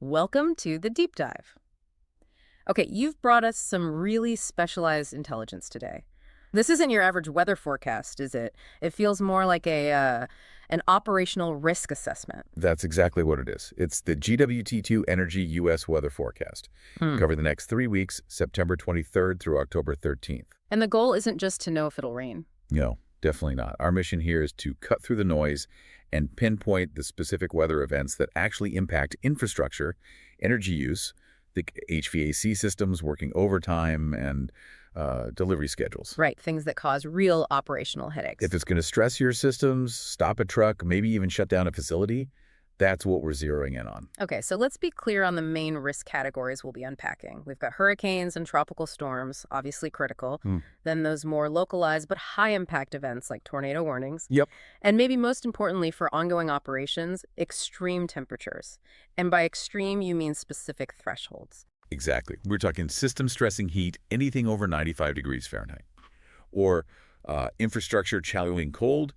Welcome to the deep dive. Okay, you've brought us some really specialized intelligence today. This isn't your average weather forecast, is it? It feels more like an operational risk assessment. That's exactly what it is. It's the GWT2Energy U.S. weather forecast. Hmm. Cover the next 3 weeks, September 23rd through October 13th. And the goal isn't just to know if it'll rain. No, definitely not. Our mission here is to cut through the noise and pinpoint the specific weather events that actually impact infrastructure, energy use, the HVAC systems working overtime, and delivery schedules. Right, things that cause real operational headaches. If it's going to stress your systems, stop a truck, maybe even shut down a facility, that's what we're zeroing in on. Okay, so let's be clear on the main risk categories we'll be unpacking. We've got hurricanes and tropical storms, obviously critical. Then those more localized but high-impact events like tornado warnings. Yep. And maybe most importantly for ongoing operations, extreme temperatures. And by extreme, you mean specific thresholds. Exactly. We're talking system stressing heat, anything over 95 degrees Fahrenheit. Or infrastructure challenging cold,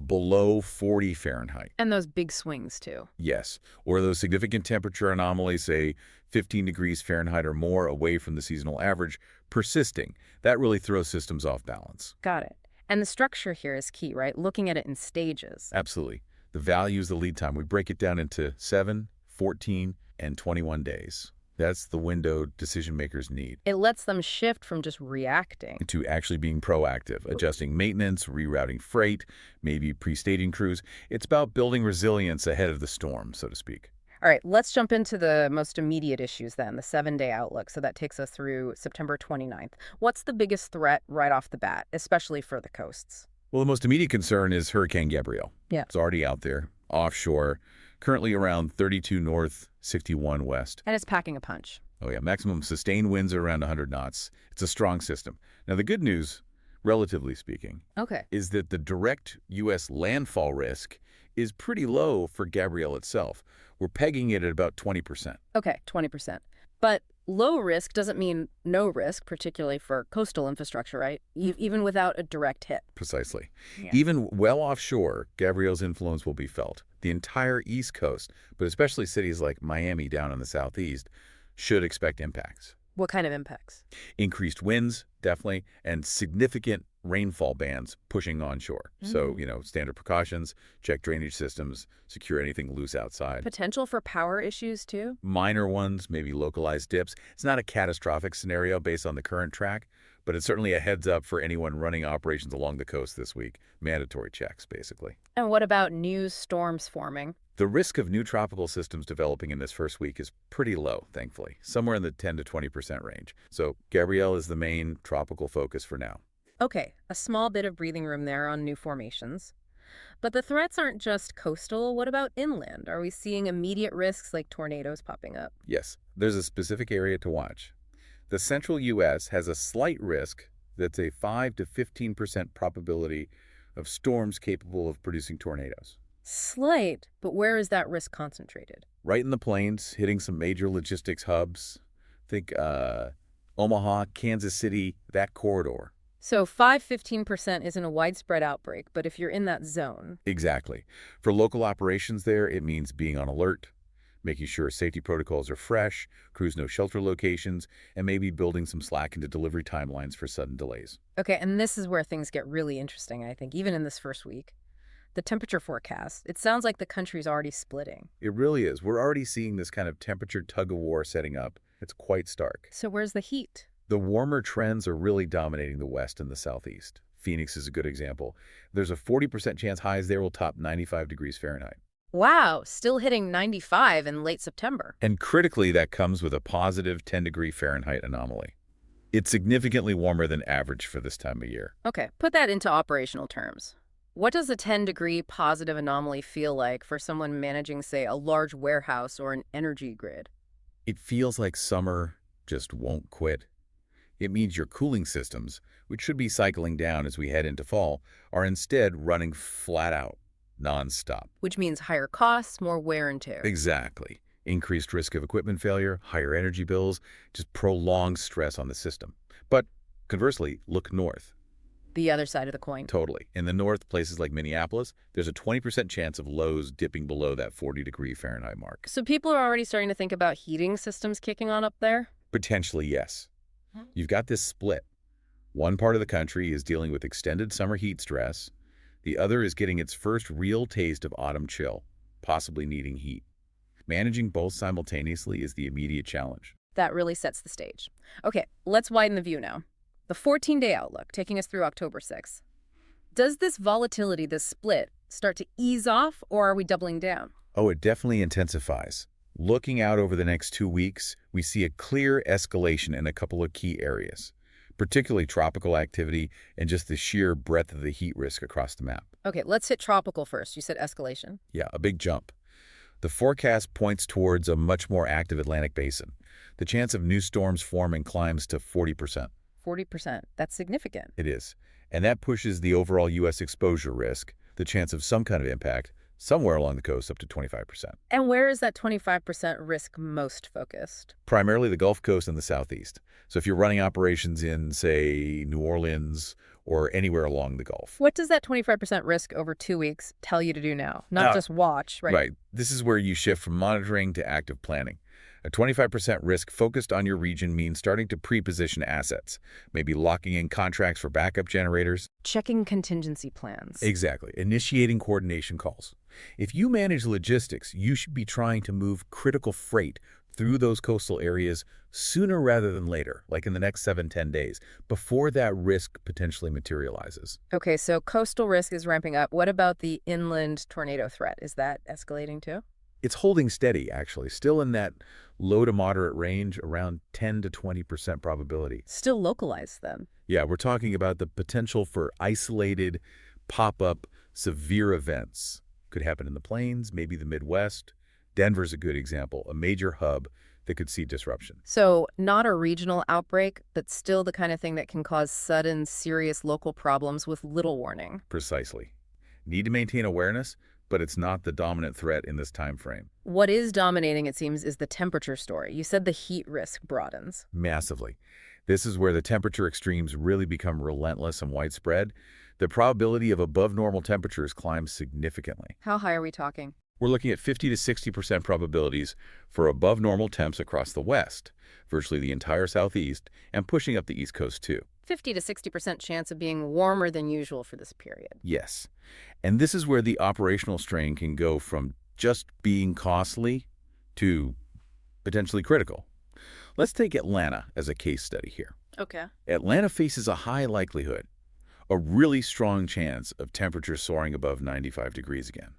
below 40 Fahrenheit. And those big swings, too. Yes. Or those significant temperature anomalies, say 15 degrees Fahrenheit or more away from the seasonal average, persisting. That really throws systems off balance. Got it. And the structure here is key, right? Looking at it in stages. Absolutely. The value is the lead time. We break it down into 7, 14, and 21 days. That's the window decision makers need. It lets them shift from just reacting To actually being proactive, adjusting maintenance, rerouting freight, maybe pre-staging crews. It's about building resilience ahead of the storm, so to speak. All right, let's jump into the most immediate issues then, the 7-day outlook. So that takes us through September 29th. What's the biggest threat right off the bat, especially for the coasts? Well, the most immediate concern is Hurricane Gabrielle. Yeah. It's already out there, offshore, currently around 32 north, 61 west. And it's packing a punch. Oh yeah, maximum sustained winds are around 100 knots. It's a strong system. Now the good news, relatively speaking, Okay. is that the direct U.S. landfall risk is pretty low for Gabrielle itself. We're pegging it at about 20%. Okay, 20%. But low risk doesn't mean no risk, particularly for coastal infrastructure, right? Even without a direct hit. Precisely. Yeah. Even well offshore, Gabrielle's influence will be felt. The entire East Coast, but especially cities like Miami down in the southeast, should expect impacts. What kind of impacts? Increased winds, definitely, and significant rainfall bands pushing onshore. So, standard precautions, check drainage systems, secure anything loose outside. Potential for power issues, too? Minor ones, maybe localized dips. It's not a catastrophic scenario based on the current track, but it's certainly a heads up for anyone running operations along the coast this week. Mandatory checks, basically. And what about new storms forming? The risk of new tropical systems developing in this first week is pretty low, thankfully, somewhere in the 10 to 20% range. So Gabrielle is the main tropical focus for now. Okay, a small bit of breathing room there on new formations. But the threats aren't just coastal. What about inland? Are we seeing immediate risks like tornadoes popping up? Yes, there's a specific area to watch. The central U.S. has a slight risk that's a 5 to 15% probability of storms capable of producing tornadoes. Slight, but where is that risk concentrated? Right in the plains, hitting some major logistics hubs. Think Omaha, Kansas City, that corridor. So 5–15% isn't a widespread outbreak, but if you're in that zone. Exactly. For local operations there, it means being on alert, making sure safety protocols are fresh, crews know shelter locations, and maybe building some slack into delivery timelines for sudden delays. Okay, and this is where things get really interesting, I think, even in this first week. The temperature forecast, it sounds like the country's already splitting. It really is. We're already seeing this kind of temperature tug-of-war setting up. It's quite stark. So where's the heat? The warmer trends are really dominating the west and the southeast. Phoenix is a good example. There's a 40% chance highs there will top 95 degrees Fahrenheit. Wow, still hitting 95 in late September. And critically, that comes with a positive 10-degree Fahrenheit anomaly. It's significantly warmer than average for this time of year. Okay, put that into operational terms. What does a 10-degree positive anomaly feel like for someone managing, say, a large warehouse or an energy grid? It feels like summer just won't quit. It means your cooling systems, which should be cycling down as we head into fall, are instead running flat out, nonstop. Which means higher costs, more wear and tear. Exactly. Increased risk of equipment failure, higher energy bills, just prolonged stress on the system. But conversely, look north. The other side of the coin. Totally. In the north, places like Minneapolis, there's a 20% chance of lows dipping below that 40-degree Fahrenheit mark. So people are already starting to think about heating systems kicking on up there? Potentially, yes. You've got this split. One part of the country is dealing with extended summer heat stress. The other is getting its first real taste of autumn chill, possibly needing heat. Managing both simultaneously is the immediate challenge. That really sets the stage. Okay, let's widen the view now. The 14-day outlook, taking us through October 6th. Does this volatility, this split, start to ease off, or are we doubling down? Oh, it definitely intensifies. Looking out over the next 2 weeks, we see a clear escalation in a couple of key areas, particularly tropical activity and just the sheer breadth of the heat risk across the map. Okay, let's hit tropical first. You said escalation. Yeah, a big jump. The forecast points towards a much more active Atlantic basin. The chance of new storms forming climbs to 40%. 40%. That's significant. It is. And that pushes the overall U.S. exposure risk, the chance of some kind of impact, somewhere along the coast up to 25%. And where is that 25% risk most focused? Primarily the Gulf Coast and the Southeast. So if you're running operations in, say, New Orleans or anywhere along the Gulf. What does that 25% risk over 2 weeks tell you to do now? Not just watch, right? Right. This is where you shift from monitoring to active planning. A 25% risk focused on your region means starting to pre-position assets, maybe locking in contracts for backup generators. Checking contingency plans. Exactly. Initiating coordination calls. If you manage logistics, you should be trying to move critical freight through those coastal areas sooner rather than later, like in the next 7-10 days, before that risk potentially materializes. Okay, so coastal risk is ramping up. What about the inland tornado threat? Is that escalating too? It's holding steady, actually, still in that low to moderate range, around 10 to 20% probability. Still localized then. Yeah, we're talking about the potential for isolated, pop-up, severe events. Could happen in the plains, maybe the Midwest. Denver's a good example, a major hub that could see disruption. So not a regional outbreak, but still the kind of thing that can cause sudden, serious local problems with little warning. Precisely. Need to maintain awareness, but it's not the dominant threat in this time frame. What is dominating, it seems, is the temperature story. You said the heat risk broadens. Massively. This is where the temperature extremes really become relentless and widespread. The probability of above normal temperatures climbs significantly. How high are we talking? We're looking at 50 to 60% probabilities for above normal temps across the west, virtually the entire southeast, and pushing up the east coast too. 50 to 60% chance of being warmer than usual for this period. Yes. And this is where the operational strain can go from just being costly to potentially critical. Let's take Atlanta as a case study here. Okay. Atlanta faces a high likelihood, a really strong chance of temperatures soaring above 95 degrees again.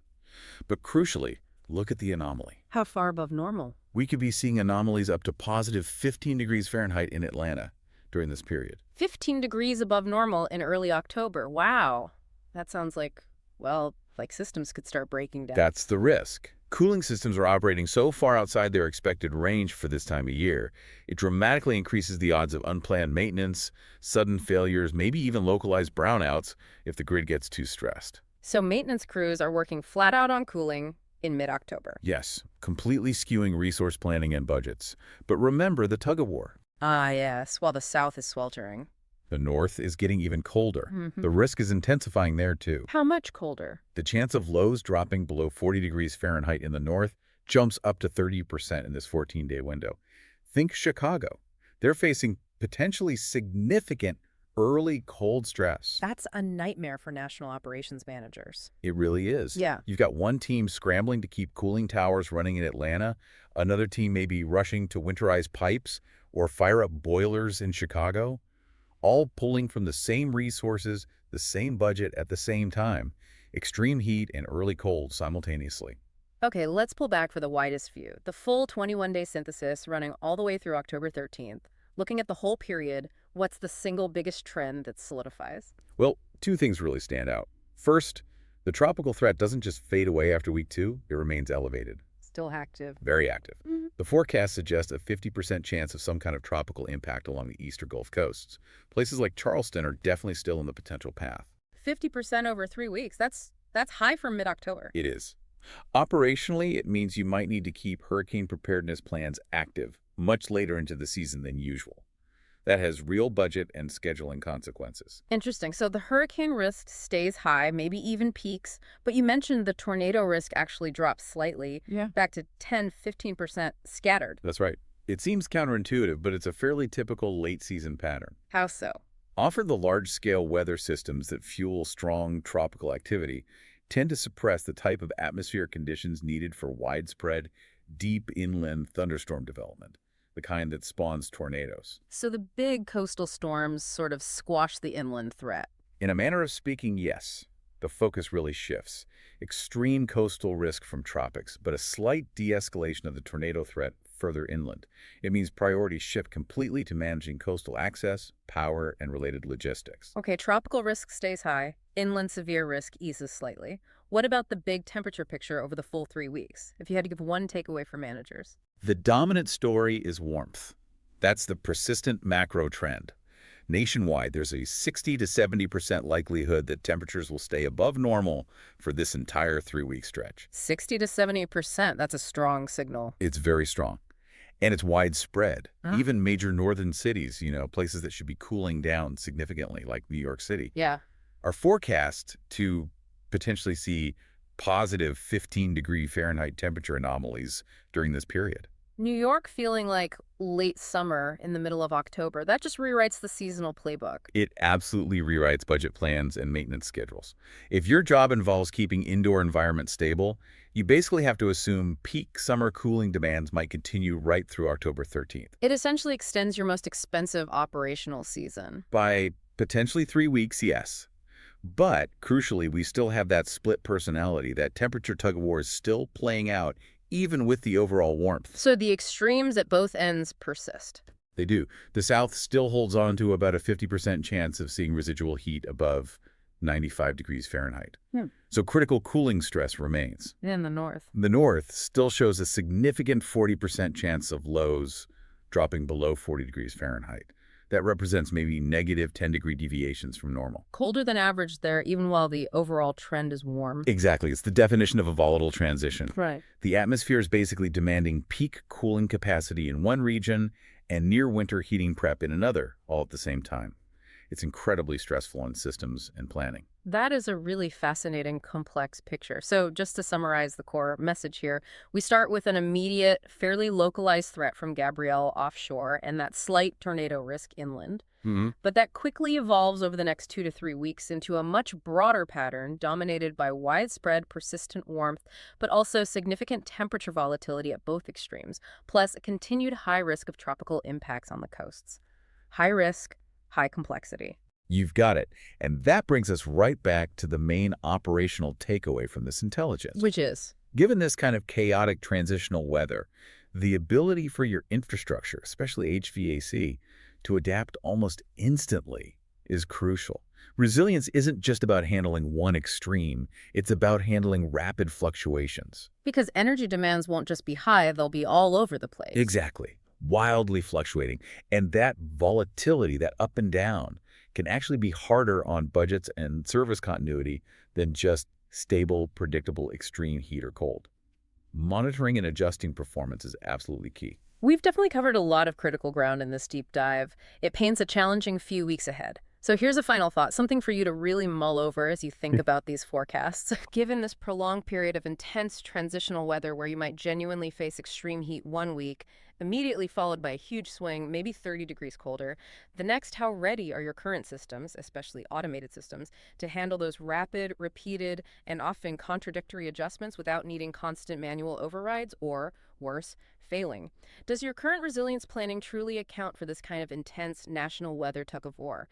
But crucially, look at the anomaly. How far above normal? We could be seeing anomalies up to positive 15 degrees Fahrenheit in Atlanta during this period. 15 degrees above normal in early October. Wow. That sounds like, well, like systems could start breaking down. That's the risk. Cooling systems are operating so far outside their expected range for this time of year, it dramatically increases the odds of unplanned maintenance, sudden failures, maybe even localized brownouts if the grid gets too stressed. So maintenance crews are working flat out on cooling in mid-October. Yes, completely skewing resource planning and budgets. But remember the tug-of-war. Ah, yes, while the South is sweltering. The North is getting even colder. The risk is intensifying there, too. How much colder? The chance of lows dropping below 40 degrees Fahrenheit in the North jumps up to 30% in this 14-day window. Think Chicago. They're facing potentially significant early cold stress. That's a nightmare for national operations managers. It really is. Yeah. You've got one team scrambling to keep cooling towers running in Atlanta. Another team may be rushing to winterize pipes or fire up boilers in Chicago, all pulling from the same resources, the same budget at the same time. Extreme heat and early cold simultaneously. Okay, let's pull back for the widest view. The full 21-day synthesis running all the way through October 13th. Looking at the whole period, what's the single biggest trend that solidifies? Well, two things really stand out. First, the tropical threat doesn't just fade away after week 2, it remains elevated. Still active. Very active. The forecast suggests a 50% chance of some kind of tropical impact along the eastern Gulf coasts. Places like Charleston are definitely still in the potential path. 50% over 3 weeks. That's high for mid-October. It is. Operationally, it means you might need to keep hurricane preparedness plans active much later into the season than usual. That has real budget and scheduling consequences. Interesting. So the hurricane risk stays high, maybe even peaks, but you mentioned the tornado risk actually drops slightly, Yeah. back to 10–15% scattered. That's right. It seems counterintuitive, but it's a fairly typical late-season pattern. How so? Often the large-scale weather systems that fuel strong tropical activity tend to suppress the type of atmospheric conditions needed for widespread, deep inland thunderstorm development, the kind that spawns tornadoes. So the big coastal storms sort of squash the inland threat. In a manner of speaking, yes. The focus really shifts. Extreme coastal risk from tropics, but a slight de-escalation of the tornado threat further inland. It means priorities shift completely to managing coastal access, power, and related logistics. Okay, tropical risk stays high, inland severe risk eases slightly. What about the big temperature picture over the full 3 weeks, if you had to give one takeaway for managers? The dominant story is warmth. That's the persistent macro trend. Nationwide, there's a 60 to 70% likelihood that temperatures will stay above normal for this entire 3-week stretch. 60–70%, that's a strong signal. It's very strong. And it's widespread. Huh? Even major northern cities, places that should be cooling down significantly, like New York City, Yeah. are forecast to potentially see positive 15-degree Fahrenheit temperature anomalies during this period. New York feeling like late summer in the middle of October. That just rewrites the seasonal playbook. It absolutely rewrites budget plans and maintenance schedules. If your job involves keeping indoor environments stable, you basically have to assume peak summer cooling demands might continue right through October 13th. It essentially extends your most expensive operational season. By potentially 3 weeks, yes. But, crucially, we still have that split personality. That temperature tug-of-war is still playing out, even with the overall warmth. So the extremes at both ends persist. They do. The South still holds on to about a 50% chance of seeing residual heat above 95 degrees Fahrenheit. So critical cooling stress remains. In the north. The North still shows a significant 40% chance of lows dropping below 40 degrees Fahrenheit. That represents maybe negative 10-degree deviations from normal. Colder than average there, even while the overall trend is warm. Exactly. It's the definition of a volatile transition. Right. The atmosphere is basically demanding peak cooling capacity in one region and near-winter heating prep in another, all at the same time. It's incredibly stressful on systems and planning. That is a really fascinating, complex picture. So just to summarize the core message here, we start with an immediate, fairly localized threat from Gabrielle offshore and that slight tornado risk inland. But that quickly evolves over the next 2 to 3 weeks into a much broader pattern dominated by widespread, persistent warmth, but also significant temperature volatility at both extremes, plus a continued high risk of tropical impacts on the coasts. High risk, high complexity. You've got it. And that brings us right back to the main operational takeaway from this intelligence. Which is? Given this kind of chaotic transitional weather, the ability for your infrastructure, especially HVAC, to adapt almost instantly is crucial. Resilience isn't just about handling one extreme, it's about handling rapid fluctuations. Because energy demands won't just be high, they'll be all over the place. Exactly. Wildly fluctuating. And that volatility, that up and down, can actually be harder on budgets and service continuity than just stable, predictable, extreme heat or cold. Monitoring and adjusting performance is absolutely key. We've definitely covered a lot of critical ground in this deep dive. It paints a challenging few weeks ahead. So here's a final thought, something for you to really mull over as you think about these forecasts. Given this prolonged period of intense transitional weather where you might genuinely face extreme heat one week, immediately followed by a huge swing, maybe 30 degrees colder, the next, how ready are your current systems, especially automated systems, to handle those rapid, repeated, and often contradictory adjustments without needing constant manual overrides or, worse, failing? Does your current resilience planning truly account for this kind of intense national weather tug-of-war?